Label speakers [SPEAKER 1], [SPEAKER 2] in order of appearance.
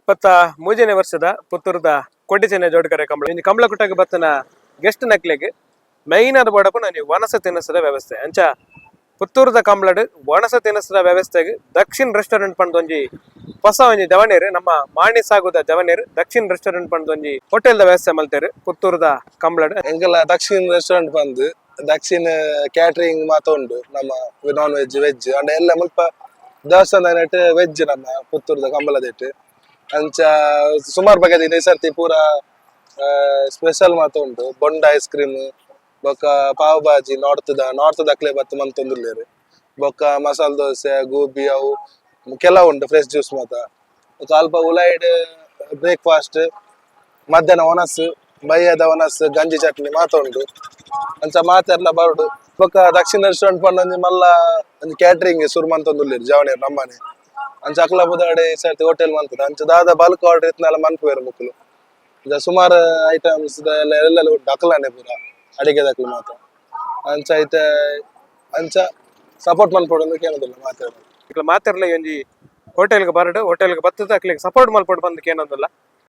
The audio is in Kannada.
[SPEAKER 1] 23ನೇ ವರ್ಷದ ಪುತ್ತೂರದ ಕೊಡ್ಡಿಚೆನೆ ಜೋಡ್ಕರೆ ಕಂಬಳ ಇಂದು ಕಂಬಳ ಕುಟ್ಟಾಗ ಬತ್ತನ ಗೆಸ್ಟ್ ನಕ್ಲೆಗ್ ಮೈನ್ ಆದ ಬೋಡಪ್ಪು ನಾನು ಒಣಸ ತಿನಿಸದ ವ್ಯವಸ್ಥೆ ಅಂಚ ಪುತ್ತೂರದ ಕಂಬಳಡ್ ಒಣಸ ತಿನಿಸದ ವ್ಯವಸ್ಥೆಗೆ ದಕ್ಷಿಣ ರೆಸ್ಟೋರೆಂಟ್ ಪಂಡೊಂಜಿ ಹೊಸ ಒಂಜಿ ದವನೇರು ನಮ್ಮ ಮಾಣಿ ಸಾಗುದ ದವನೇರು ದಕ್ಷಿಣ ರೆಸ್ಟೋರೆಂಟ್ ಪಂಡೊಂಜಿ ಹೋಟೆಲ್ ವ್ಯವಸ್ಥೆ ಮಲ್ತೇರು ಪುತ್ತೂರದ ಕಂಬಳಡ್
[SPEAKER 2] ಎಂಕಲ್ಲ ದಕ್ಷಿಣ ರೆಸ್ಟೋರೆಂಟ್ ಬಂದು ದಕ್ಷಿಣ ಕ್ಯಾಟರಿಂಗ್ ಮಾತ ಉಂಡು ನಮ್ಮ ನಾನ್ ವೆಜ್ ವೆಜ್ ಅಂಡ ಎಲ್ಲ ಮುಲ್ಪ ದೇವಸ್ಥಾನ ವೆಜ್ ನಮ್ಮ ಪುತ್ತೂರದ ಕಂಬಳದೆಟ್ ಅಂಚ ಸುಮಾರು ಬಗೆದ ಈ ಸರ್ತಿ ಪೂರ ಸ್ಪೆಷಲ್ ಮಾತ ಉಂಟು ಬೊಂಡ ಐಸ್ ಕ್ರೀಮ್ ಬೊಕ್ಕ ಪಾವ್ ಭಾಜಿ ನಾರ್ತ್ ದಕ್ಲೆ ಬತ್ತು ಮಂತೊಂದುಲ್ಲೇರು ಬೊಕ್ಕ ಮಸಾಲ ದೋಸೆ ಗೋಬಿ ಅವು ಕೆಲವು ಉಂಟು ಫ್ರೆಶ್ ಜ್ಯೂಸ್ ಮಾತ ಅಲ್ಪ ಉಲೈಡ್ ಬ್ರೇಕ್ಫಾಸ್ಟ್ ಮಧ್ಯಾಹ್ನ ಒನಸ್ ಬಯ್ಯದ ಒನಸ್ ಗಂಜಿ ಚಟ್ನಿ ಮಾತ ಉಂಟು ಅಂಚ ಮಾತೆಲ್ಲ ಬರುಡು ಬೊಕ್ಕ ದಕ್ಷಿಣ ರೆಸ್ಟೋರೆಂಟ್ ಪಂಡ ಮಲ್ಲ ಒಂದು ಕ್ಯಾಟ್ರಿಂಗ್ ಸುರು ಮಂತೊಂದುಲ್ಲೇರು ಜವಣೇರು ನಮ್ಮನೆ ಅಂಚ ಅಕ್ಲ ಬುದಾಡೆ ಈ ಸರ್ತಿ ಹೋಟೆಲ್ ಮಂತದ ಅಂಚ ದಾದ ಬಲ್ಕ್ ಆರ್ಡರ್ ಇತ್ನೆಲ್ಲ ಮನ್ಪುವೇರು ಮುಕ್ಕಲು ಸುಮಾರು ಐಟಮ್ಸ್ ಎಲ್ಲ ಉಂಟು ಅಕ್ಲಾನೆ ಪೂರ ಅಡಿಗೆದಕ್ಲು ಮಾತ ಅಂಚ ಐತೆ ಅಂಚ ಸಪೋರ್ಟ್ ಮಲ್ಪೊಡು ಕೇಳೋದಿಲ್ಲ ಮಾತಾಡೋದು
[SPEAKER 1] ಮಾತಾಡ್ಲ ಒಂಜಿ ಹೋಟೆಲ್ಗೆ ಬರಡು ಹೋಟೆಲ್ಗೆ ಬತ್ತದ ಅಕ್ಲಿಗೆ ಸಪೋರ್ಟ್ ಮಲ್ಪೊಡು ಬಂದಕ್ಕೆ ಏನಂದಲ್ಲ